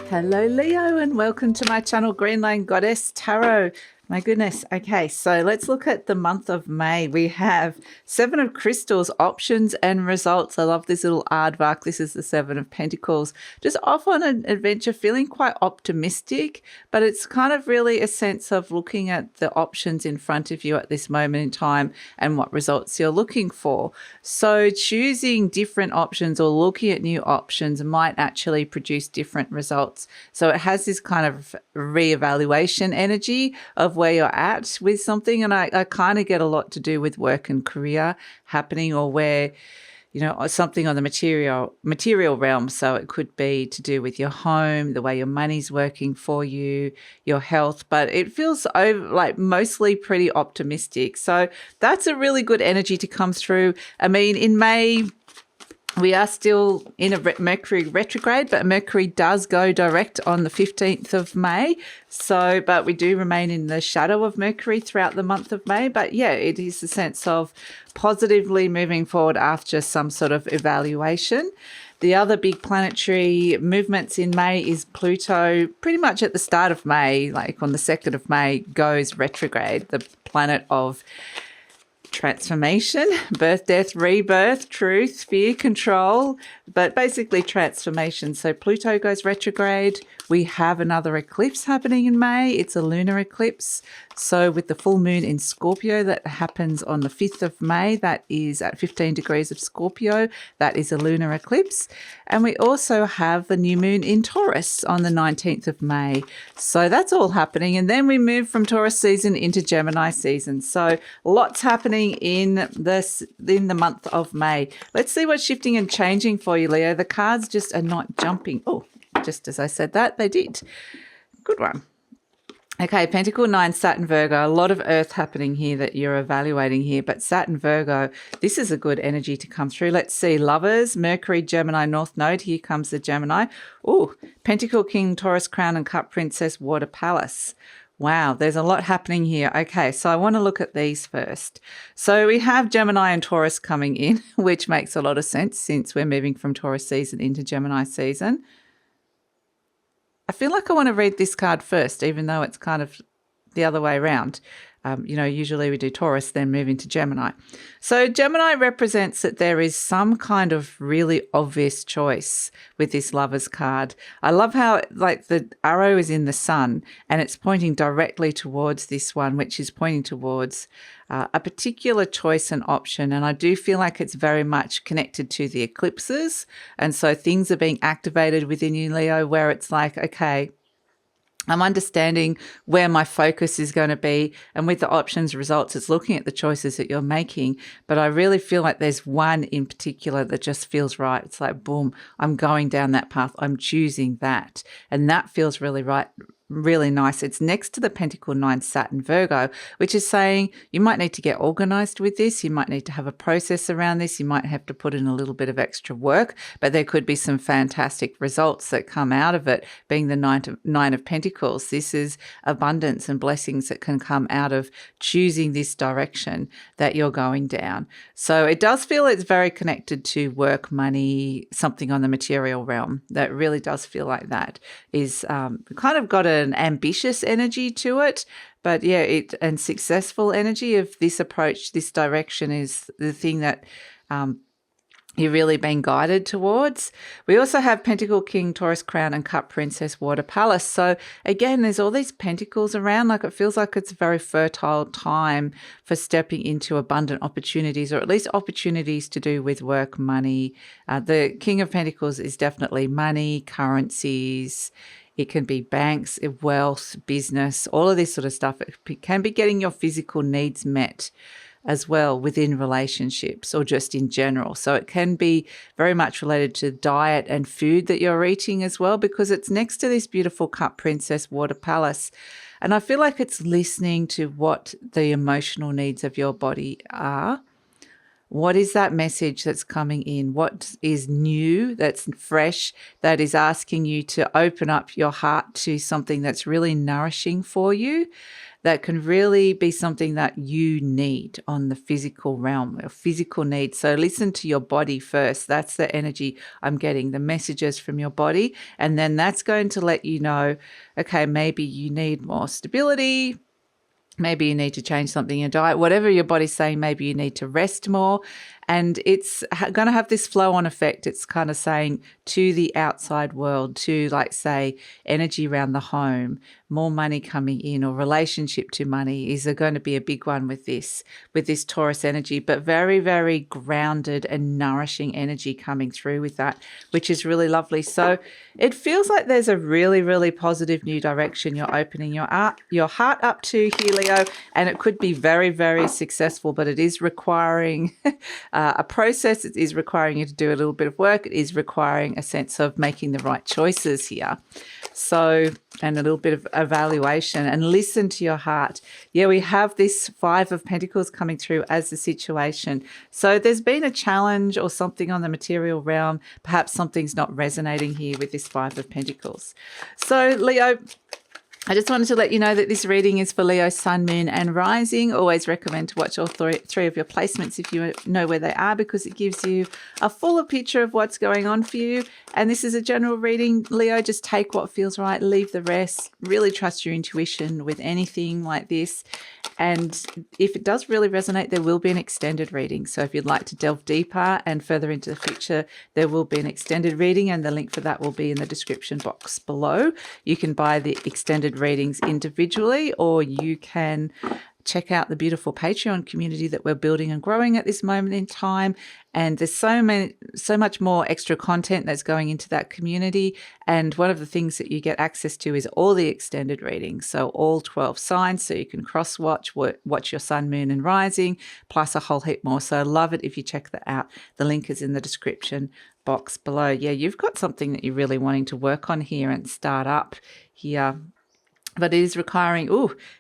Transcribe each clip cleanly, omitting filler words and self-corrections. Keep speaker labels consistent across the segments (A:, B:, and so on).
A: Hello Leo and welcome to my channel Green Lane Goddess Tarot. My goodness. Okay, so let's look at the month of May. We have Seven of Crystals, options and results. I love this little aardvark. This is the Seven of Pentacles. Just off on an adventure, feeling quite optimistic, but it's kind of really a sense of looking at the options in front of you at this moment in time and what results you're looking for. So choosing different options or looking at new options might actually produce different results. So it has this kind of reevaluation energy of where you're at with something. And I kind of get a lot to do with work and career happening, or where, you know, something on the material realm. So it could be to do with your home, the way your money's working for you, your health, but it feels like mostly pretty optimistic. So that's a really good energy to come through. I mean, in May, we are still in a Mercury retrograde, but Mercury does go direct on the 15th of May. So, but we do remain in the shadow of Mercury throughout the month of May. But yeah, it is a sense of positively moving forward after some sort of evaluation. The other big planetary movements in May is Pluto, pretty much at the start of May, like on the 2nd of May, goes retrograde, the planet of transformation, birth, death, rebirth, truth, fear, control, but basically transformation. So Pluto goes retrograde. We have another eclipse happening in May. It's a lunar eclipse. So with the full moon in Scorpio that happens on the 5th of May, that is at 15 degrees of Scorpio. That is a lunar eclipse. And we also have the new moon in Taurus on the 19th of May. So that's all happening. And then we move from Taurus season into Gemini season. So lots happening in the month of May. Let's see what's shifting and changing for you, Leo. The cards just are not jumping. Oh, just as I said that, they did. Good one. Okay, Pentacle 9, Saturn, Virgo. A lot of earth happening here that you're evaluating here, but Saturn, Virgo, this is a good energy to come through. Let's see, Lovers, Mercury, Gemini, North Node. Here comes the Gemini. Oh, Pentacle, King, Taurus, Crown, and Cup, Princess, Water, Palace. Wow, there's a lot happening here. Okay, so I want to look at these first. So we have Gemini and Taurus coming in, which makes a lot of sense since we're moving from Taurus season into Gemini season. I feel like I want to read this card first, even though it's kind of the other way around. Usually we do Taurus, then move into Gemini. So Gemini represents that there is some kind of really obvious choice with this Lovers card. I love how like the arrow is in the sun and it's pointing directly towards this one, which is pointing towards a particular choice and option. And I do feel like it's very much connected to the eclipses. And so things are being activated within you, Leo, where it's like, okay, I'm understanding where my focus is going to be. And with the options results, it's looking at the choices that you're making. But I really feel like there's one in particular that just feels right. It's like, boom, I'm going down that path. I'm choosing that. And that feels really right. Really nice. It's next to the Pentacle 9 Saturn Virgo, which is saying you might need to get organized with this. You might need to have a process around this. You might have to put in a little bit of extra work, but there could be some fantastic results that come out of it, being the nine of Pentacles. This is abundance and blessings that can come out of choosing this direction that you're going down. So it does feel it's very connected to work, money, something on the material realm. That really does feel like that is kind of got an ambitious energy to it, but yeah, and successful energy of this approach, this direction is the thing that you're really being guided towards. We also have Pentacle, King, Taurus, Crown, and Cup, Princess, Water, Palace. So again, there's all these pentacles around. Like it feels like it's a very fertile time for stepping into abundant opportunities, or at least opportunities to do with work, money. The King of Pentacles is definitely money, currencies. It can be banks, wealth, business, all of this sort of stuff. It can be getting your physical needs met as well within relationships or just in general. So it can be very much related to diet and food that you're eating as well, because it's next to this beautiful Cup, Princess, Water, Palace. And I feel like it's listening to what the emotional needs of your body are. What is that message that's coming in? What is new, that's fresh, that is asking you to open up your heart to something that's really nourishing for you, that can really be something that you need on the physical realm, a physical need. So listen to your body first. That's the energy I'm getting, the messages from your body. And then that's going to let you know, okay, maybe you need more stability. Maybe you need to change something in your diet, whatever your body's saying, maybe you need to rest more. And it's going to have this flow on effect. It's kind of saying to the outside world, to like say energy around the home, more money coming in, or relationship to money is going to be a big one with this Taurus energy, but very, very grounded and nourishing energy coming through with that, which is really lovely. So it feels like there's a really, really positive new direction you're opening your heart up to here, Leo, and it could be very, very successful, but it is requiring a process. It is requiring you to do a little bit of work. It is requiring a sense of making the right choices here. So, and a little bit of evaluation and listen to your heart. Yeah, we have this Five of Pentacles coming through as the situation. So there's been a challenge or something on the material realm. Perhaps something's not resonating here with this Five of Pentacles. So Leo, I just wanted to let you know that this reading is for Leo, Sun, Moon and Rising. Always recommend to watch all three of your placements if you know where they are, because it gives you a fuller picture of what's going on for you. And this is a general reading, Leo. Just take what feels right, leave the rest. Really trust your intuition with anything like this. And if it does really resonate, there will be an extended reading. So if you'd like to delve deeper and further into the future, there will be an extended reading, and the link for that will be in the description box below. You can buy the extended readings individually, or you can check out the beautiful Patreon community that we're building and growing at this moment in time. And there's so much more extra content that's going into that community. And one of the things that you get access to is all the extended readings. So all 12 signs, so you can watch your sun, moon and rising, plus a whole heap more. So I love it if you check that out. The link is in the description box below. Yeah, you've got something that you're really wanting to work on here and start up here. But it is requiring,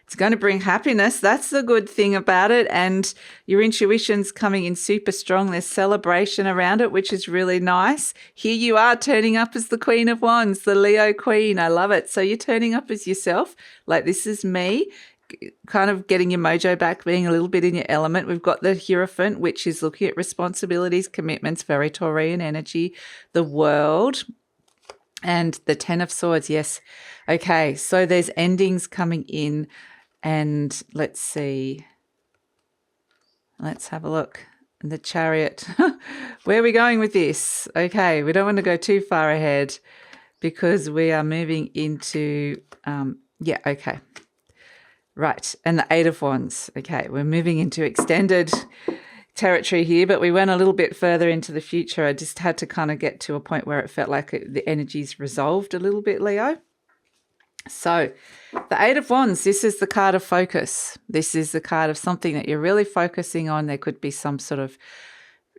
A: it's going to bring happiness. That's the good thing about it. And your intuition's coming in super strong. There's celebration around it, which is really nice. Here you are turning up as the Queen of Wands, the Leo Queen. I love it. So you're turning up as yourself. Like, this is me, kind of getting your mojo back, being a little bit in your element. We've got the Hierophant, which is looking at responsibilities, commitments, very Taurian energy, the World, and the Ten of Swords. Yes. Okay. So there's endings coming in, and let's see. Let's have a look. The Chariot. Where are we going with this? Okay. We don't want to go too far ahead because we are moving into, okay. Right. And the Eight of Wands. Okay. We're moving into extended territory here, but we went a little bit further into the future. I just had to kind of get to a point where it felt like the energy's resolved a little bit, Leo. So the Eight of Wands, this is the card of focus. This is the card of something that you're really focusing on. There could be some sort of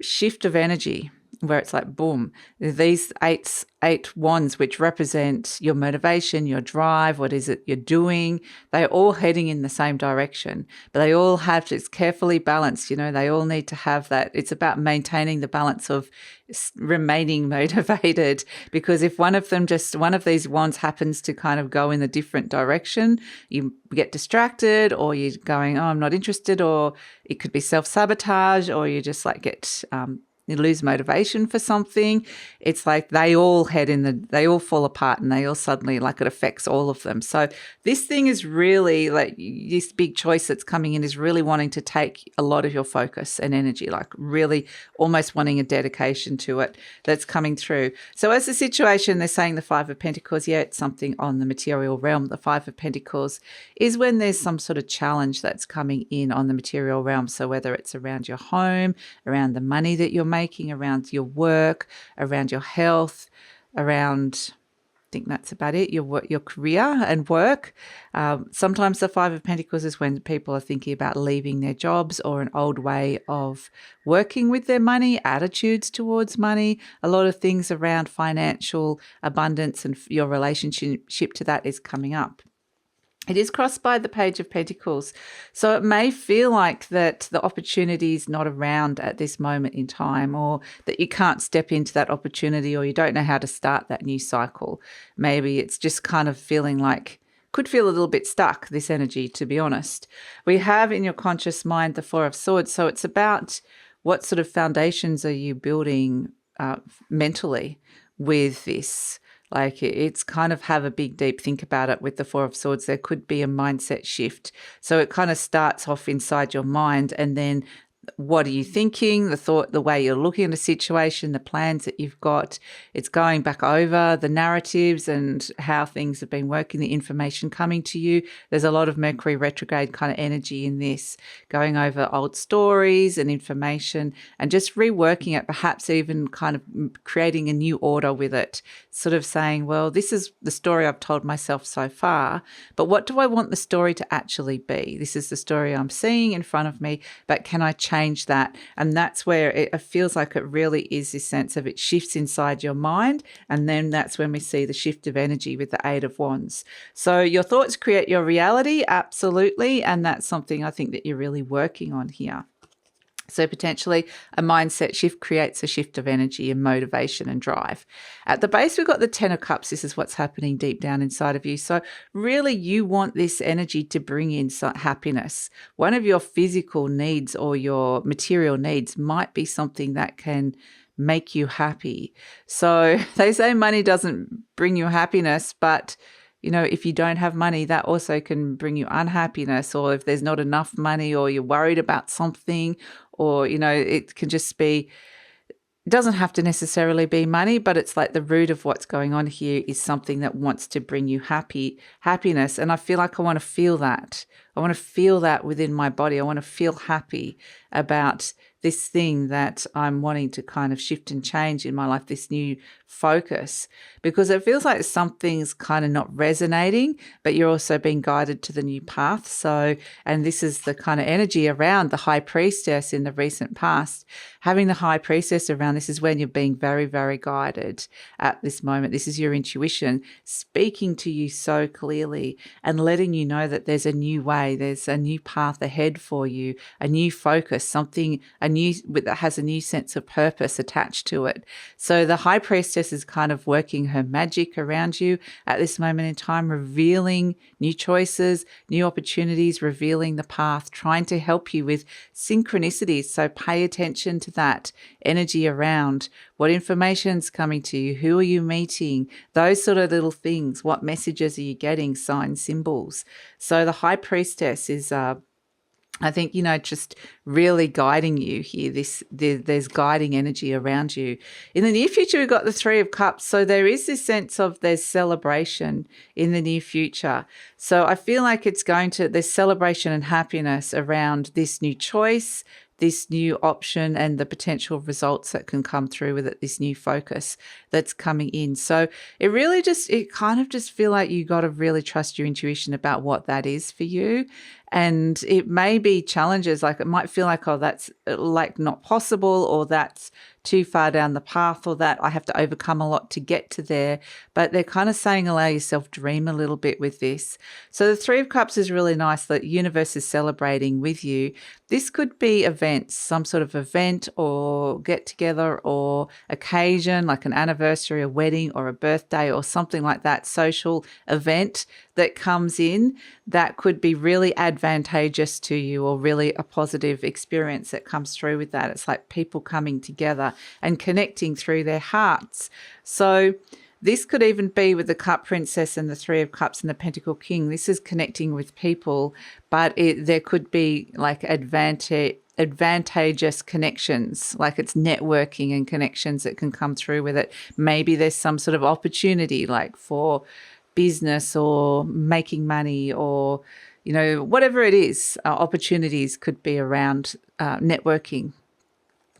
A: shift of energy where it's like, boom, these eight wands, which represent your motivation, your drive, what is it you're doing, they're all heading in the same direction, but they all have to, it's carefully balanced, they all need to have that. It's about maintaining the balance of remaining motivated, because if one of these wands happens to kind of go in a different direction, you get distracted, or you're going, I'm not interested, or it could be self-sabotage, or you just like you lose motivation for something. It's like they all fall apart, and they all suddenly, like, it affects all of them. So this thing is really like, this big choice that's coming in is really wanting to take a lot of your focus and energy, like really almost wanting a dedication to it that's coming through. So as the situation, they're saying the Five of Pentacles, it's something on the material realm. The Five of Pentacles is when there's some sort of challenge that's coming in on the material realm. So whether it's around your home, around the money that you're making, around your work, around your health, around, I think that's about it, your career and work. Sometimes the Five of Pentacles is when people are thinking about leaving their jobs, or an old way of working with their money, attitudes towards money. A lot of things around financial abundance and your relationship to that is coming up. It is crossed by the Page of Pentacles. So it may feel like that the opportunity is not around at this moment in time, or that you can't step into that opportunity, or you don't know how to start that new cycle. Maybe it's just kind of feeling like could feel a little bit stuck, this energy, to be honest. We have in your conscious mind the Four of Swords. So it's about what sort of foundations are you building mentally with this. Like it's kind of have a big, deep think about it with the Four of Swords. There could be a mindset shift. So it kind of starts off inside your mind, and then what are you thinking, the thought, the way you're looking at a situation, the plans that you've got. It's going back over the narratives and how things have been working, the information coming to you. There's a lot of Mercury retrograde kind of energy in this, going over old stories and information and just reworking it, perhaps even kind of creating a new order with it, sort of saying, well, this is the story I've told myself so far, but what do I want the story to actually be? This is the story I'm seeing in front of me, but can I change that? And that's where it feels like it really is this sense of it shifts inside your mind, and then that's when we see the shift of energy with the Eight of Wands. So your thoughts create your reality, absolutely, and that's something I think that you're really working on here. So potentially a mindset shift creates a shift of energy and motivation and drive. At the base, we've got the Ten of Cups. This is what's happening deep down inside of you. So really you want this energy to bring in some happiness. One of your physical needs or your material needs might be something that can make you happy. So they say money doesn't bring you happiness, but you know, if you don't have money, that also can bring you unhappiness, or if there's not enough money or you're worried about something, or, you know, it can just be, it doesn't have to necessarily be money, but it's like the root of what's going on here is something that wants to bring you happiness. And I feel like I want to feel that. I want to feel that within my body. I want to feel happy about this thing that I'm wanting to kind of shift and change in my life, this new focus, because it feels like something's kind of not resonating, but you're also being guided to the new path. So, and this is the kind of energy around the High Priestess in the recent past. Having the High Priestess around, this is when you're being very, very guided at this moment. This is your intuition speaking to you so clearly and letting you know that there's a new way, there's a new path ahead for you, a new focus, something, a new that has a new sense of purpose attached to it. So the High Priestess is kind of working her magic around you at this moment in time, revealing new choices, new opportunities, revealing the path, trying to help you with synchronicities. So pay attention to that energy around what information's coming to you, who are you meeting, those sort of little things, what messages are you getting, signs, symbols. So the High Priestess is I think, you know, just really guiding you here. There's guiding energy around you. In the near future, we've got the Three of Cups. So there is this sense of there's celebration in the near future. So I feel like there's celebration and happiness around this new choice, this new option, and the potential results that can come through with it, this new focus that's coming in. So it kind of just feel like you got to really trust your intuition about what that is for you. And it may be challenges, like it might feel like, oh, that's like not possible, or that's too far down the path, or that I have to overcome a lot to get to there. But they're kind of saying allow yourself dream a little bit with this. So the Three of Cups is really nice, that the universe is celebrating with you. This could be events, some sort of event or get together or occasion, like an anniversary, a wedding or a birthday or something like that, social event that comes in that could be really advantageous to you, or really a positive experience that comes through with that. It's like people coming together and connecting through their hearts. So this could even be with the Cup Princess and the Three of Cups and the Pentacle King. This is connecting with people, but there could be like advantageous connections, like it's networking and connections that can come through with it. Maybe there's some sort of opportunity like for business or making money, or, you know, whatever it is, opportunities could be around networking.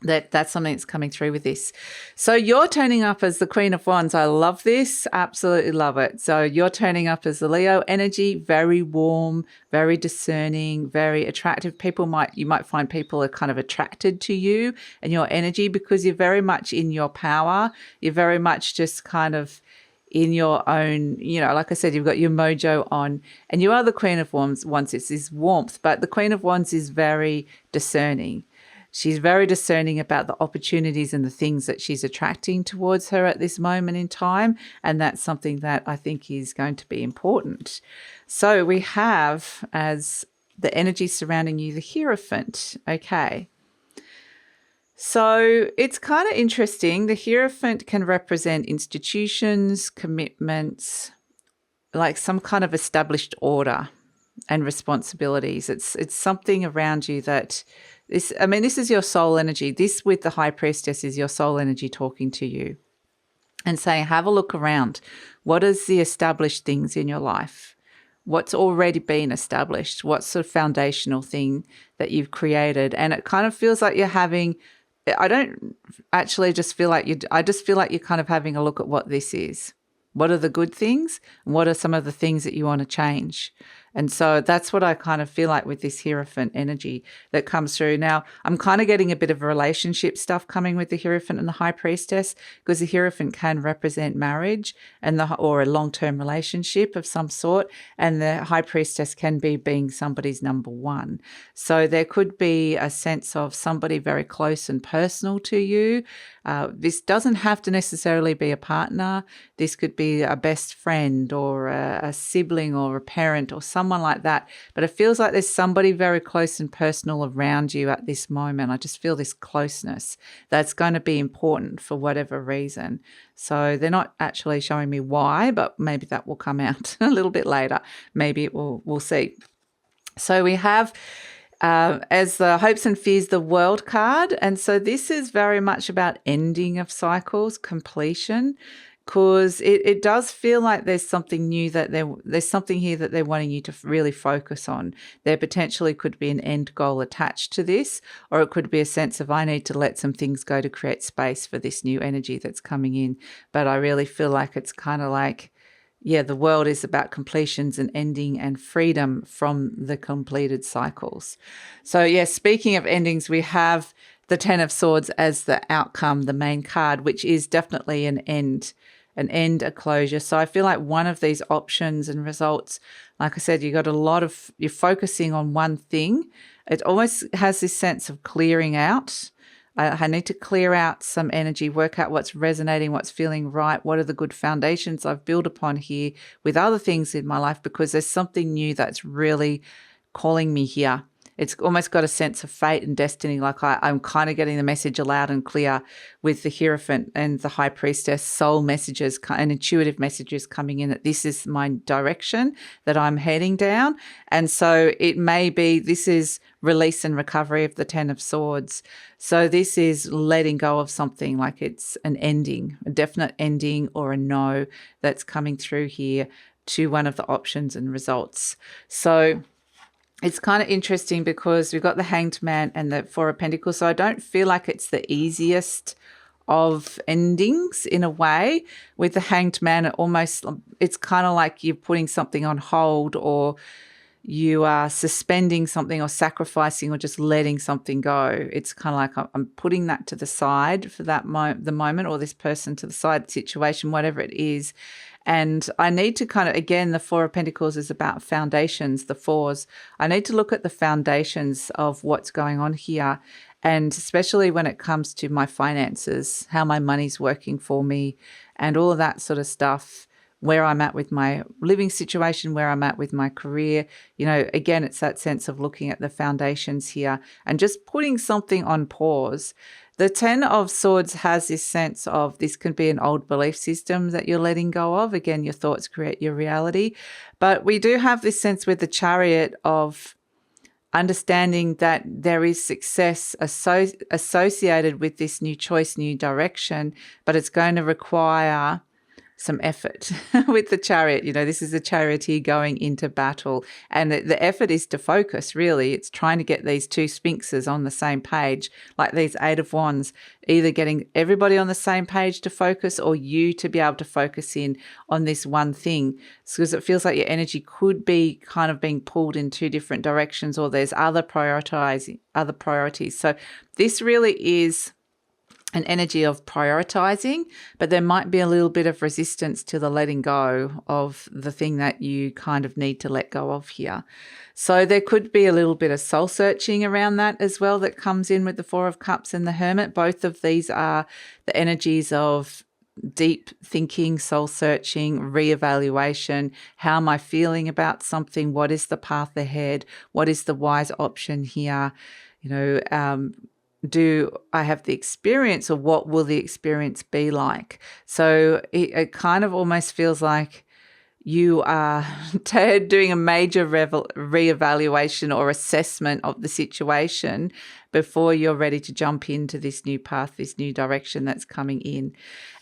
A: That's something that's coming through with this. So you're turning up as the Queen of Wands. I love this. Absolutely love it. So you're turning up as the Leo energy, very warm, very discerning, very attractive. You might find people are kind of attracted to you and your energy because you're very much in your power. You're very much just kind of in your own, you know, like I said, you've got your mojo on, and you are the Queen of Wands. It's this warmth, but the Queen of Wands is very discerning. She's very discerning about the opportunities and the things that she's attracting towards her at this moment in time. And that's something that I think is going to be important. So we have, as the energy surrounding you, the Hierophant. Okay. So it's kind of interesting. The Hierophant can represent institutions, commitments, like some kind of established order and responsibilities. It's something around you that this is your soul energy. This with the High Priestess is your soul energy talking to you and saying, have a look around. What is the established things in your life? What's already been established? What's the foundational thing that you've created? And it kind of feels like you're having, I don't actually just feel like I just feel like you're kind of having a look at what this is. What are the good things? And what are some of the things that you want to change? And so that's what I kind of feel like with this Hierophant energy that comes through. Now, I'm kind of getting a bit of relationship stuff coming with the Hierophant and the High Priestess, because the Hierophant can represent marriage and or a long-term relationship of some sort, and the High Priestess can be being somebody's number one. So there could be a sense of somebody very close and personal to you. This doesn't have to necessarily be a partner. This could be a best friend or a sibling or a parent or someone like that. But it feels like there's somebody very close and personal around you at this moment. I just feel this closeness that's going to be important for whatever reason. So they're not actually showing me why, but maybe that will come out a little bit later. Maybe it will, we'll see. So we have as the Hopes and Fears, the World card. And so this is very much about ending of cycles, completion, because it does feel like there's something new that there's something here that they're wanting you to really focus on. There potentially could be an end goal attached to this, or it could be a sense of I need to let some things go to create space for this new energy that's coming in. But I really feel like it's kind of like, yeah, the world is about completions and ending and freedom from the completed cycles. So, yeah, speaking of endings, we have the Ten of Swords as the outcome, the main card, which is definitely an end, a closure. So I feel like one of these options and results, like I said, you're focusing on one thing. It almost has this sense of clearing out. I need to clear out some energy, work out what's resonating, what's feeling right, what are the good foundations I've built upon here with other things in my life, because there's something new that's really calling me here. It's almost got a sense of fate and destiny. Like I'm kind of getting the message loud and clear with the Hierophant and the High Priestess, soul messages and intuitive messages coming in that this is my direction that I'm heading down. And so it may be this is release and recovery of the Ten of Swords. So this is letting go of something, like it's an ending, a definite ending or a no that's coming through here to one of the options and results. So it's kind of interesting because we've got the Hanged Man and the Four of Pentacles. So I don't feel like it's the easiest of endings in a way. With the Hanged Man, it's kind of like you're putting something on hold, or you are suspending something or sacrificing or just letting something go. It's kind of like I'm putting that to the side for that the moment, or this person to the side, situation, whatever it is. And I need to kind of, again, the Four of Pentacles is about foundations, the fours. I need to look at the foundations of what's going on here. And especially when it comes to my finances, how my money's working for me and all of that sort of stuff, where I'm at with my living situation, where I'm at with my career. You know, again, it's that sense of looking at the foundations here and just putting something on pause. The Ten of Swords has this sense of this can be an old belief system that you're letting go of. Again, your thoughts create your reality. But we do have this sense with the Chariot of understanding that there is success associated with this new choice, new direction, but it's going to require some effort with the Chariot. You know, this is a charioteer going into battle, and the effort is to focus, really. It's trying to get these two sphinxes on the same page, like these Eight of Wands, either getting everybody on the same page to focus, or you to be able to focus in on this one thing, because it feels like your energy could be kind of being pulled in two different directions, or there's other priorities. So this really is an energy of prioritizing, but there might be a little bit of resistance to the letting go of the thing that you kind of need to let go of here. So there could be a little bit of soul searching around that as well that comes in with the Four of Cups and the Hermit. Both of these are the energies of deep thinking, soul searching, reevaluation. How am I feeling about something? What is the path ahead? What is the wise option here? Do I have the experience, or what will the experience be like? So it kind of almost feels like you are doing a major reevaluation or assessment of the situation before you're ready to jump into this new path, this new direction that's coming in.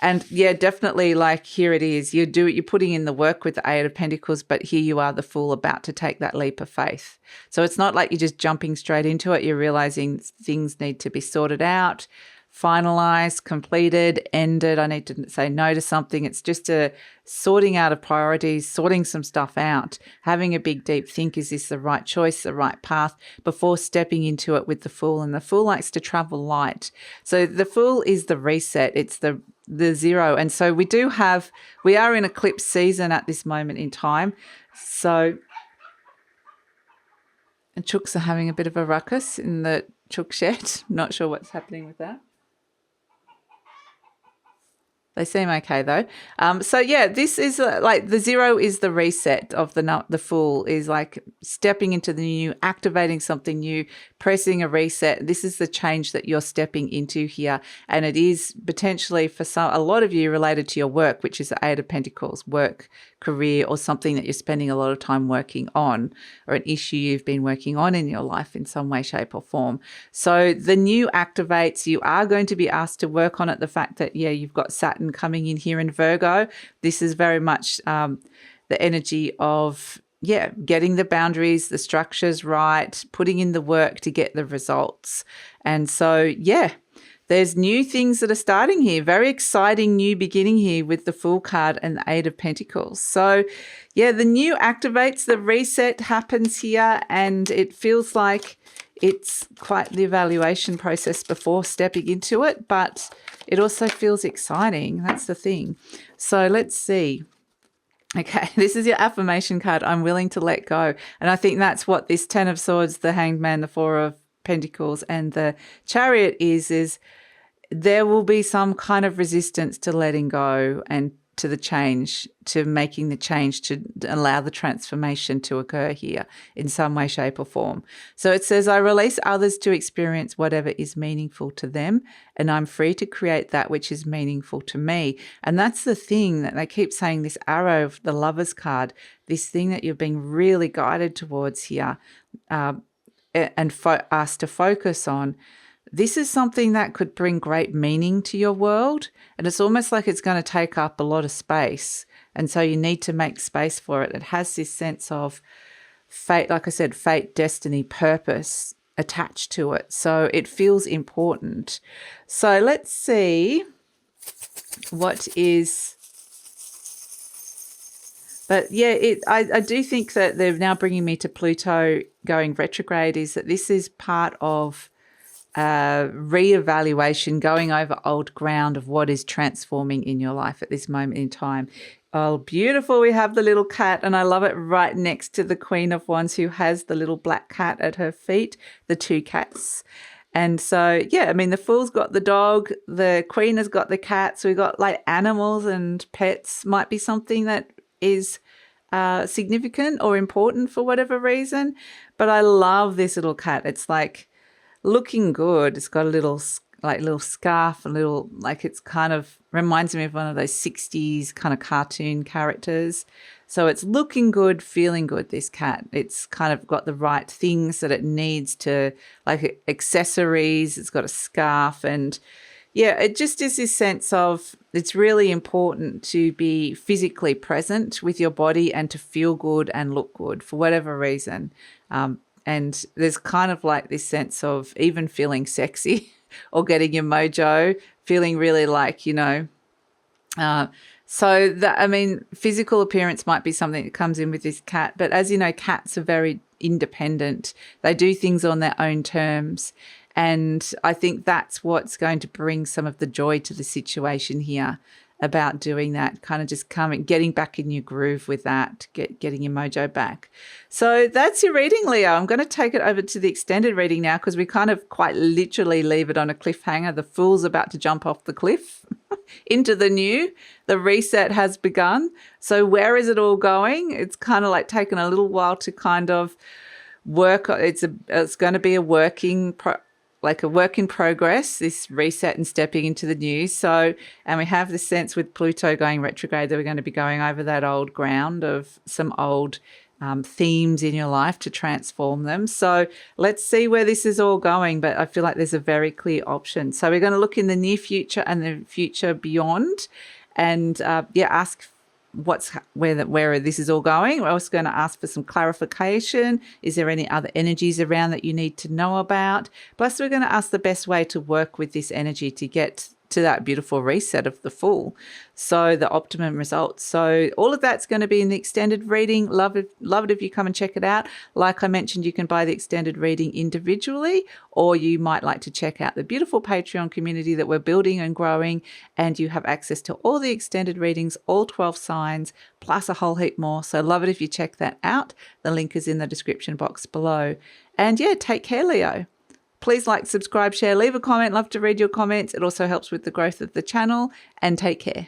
A: And yeah, definitely, like, here it is. You're putting in the work with the Eight of Pentacles, but here you are, the Fool, about to take that leap of faith. So it's not like you're just jumping straight into it. You're realizing things need to be sorted out, finalized, completed, ended. I need to say no to something. It's just a sorting out of priorities, sorting some stuff out, having a big deep think, is this the right choice, the right path, before stepping into it with the Fool. And the Fool likes to travel light. So the Fool is the reset. It's the zero. And so we are in eclipse season at this moment in time. So, and chooks are having a bit of a ruckus in the chook shed. Not sure what's happening with that. They seem okay though. So yeah, this is like the zero is the reset of the Fool, is like stepping into the new, activating something new, pressing a reset. This is the change that you're stepping into here, and it is potentially for a lot of you related to your work, which is the Eight of Pentacles, work, career, or something that you're spending a lot of time working on, or an issue you've been working on in your life in some way, shape, or form. So the new activates. You are going to be asked to work on it. The fact that you've got Saturn coming in here in Virgo. This is very much the energy of getting the boundaries, the structures right, putting in the work to get the results. And so there's new things that are starting here. Very exciting new beginning here with the Fool card and the Eight of Pentacles. So the new activates, the reset happens here, and it feels like it's quite the evaluation process before stepping into it, but it also feels exciting. That's the thing. So let's see. Okay, this is your affirmation card. I'm willing to let go. And I think that's what this Ten of Swords, the Hanged Man, the Four of Pentacles, and the Chariot is there will be some kind of resistance to letting go and to the change, to making the change, to allow the transformation to occur here in some way, shape, or form. So it says, I release others to experience whatever is meaningful to them, and I'm free to create that which is meaningful to me. And that's the thing that they keep saying, this arrow of the Lover's card, this thing that you're being really guided towards here, and asked to focus on. This is something that could bring great meaning to your world, and it's almost like it's going to take up a lot of space, and so you need to make space for it. It has this sense of fate, like I said, fate, destiny, purpose attached to it, so it feels important. So let's see what is... But I do think that they're now bringing me to Pluto going retrograde, is that this is part of reevaluation, going over old ground of what is transforming in your life at this moment in time. Oh, beautiful. We have the little cat, and I love it, right next to the Queen of Wands, who has the little black cat at her feet, the two cats. And so, the Fool's got the dog, the Queen has got the cat. So we've got like animals and pets might be something that is significant or important for whatever reason. But I love this little cat. It's like looking good. It's got a little scarf, it's kind of reminds me of one of those 60s kind of cartoon characters. So it's looking good, feeling good, this cat. It's kind of got the right things that it needs to, like accessories. It's got a scarf, and it just is this sense of it's really important to be physically present with your body and to feel good and look good for whatever reason. And there's kind of like this sense of even feeling sexy or getting your mojo, feeling really like, physical appearance might be something that comes in with this cat. But as you know, cats are very independent. They do things on their own terms. And I think that's what's going to bring some of the joy to the situation here about doing that, kind of just getting back in your groove with that, getting your mojo back. So that's your reading, Leo. I'm going to take it over to the extended reading now because we kind of quite literally leave it on a cliffhanger. The Fool's about to jump off the cliff into the new. The reset has begun. So where is it all going? It's kind of like taken a little while to kind of work. It's going to be a work in progress, this reset and stepping into the new. So, and we have the sense with Pluto going retrograde that we're going to be going over that old ground of some old themes in your life to transform them. So let's see where this is all going. But I feel like there's a very clear option. So we're going to look in the near future and the future beyond, and ask where this is all going. We're also going to ask for some clarification. Is there any other energies around that you need to know about? Plus, we're going to ask the best way to work with this energy to get to that beautiful reset of the Fool. So the optimum results. So all of that's going to be in the extended reading. Love it if you come and check it out. Like I mentioned, you can buy the extended reading individually, or you might like to check out the beautiful Patreon community that we're building and growing, and you have access to all the extended readings, all 12 signs, plus a whole heap more. So love it if you check that out. The link is in the description box below. And take care, Leo. Please like, subscribe, share, leave a comment. Love to read your comments. It also helps with the growth of the channel, and take care.